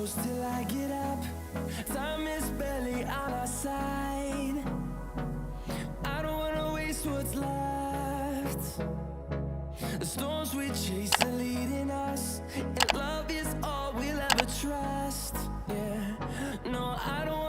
close till I get up. Time is barely on our side. I don't wanna waste what's left. The storms we chase are leading us, and love is all we'll ever trust. Yeah, no, I don't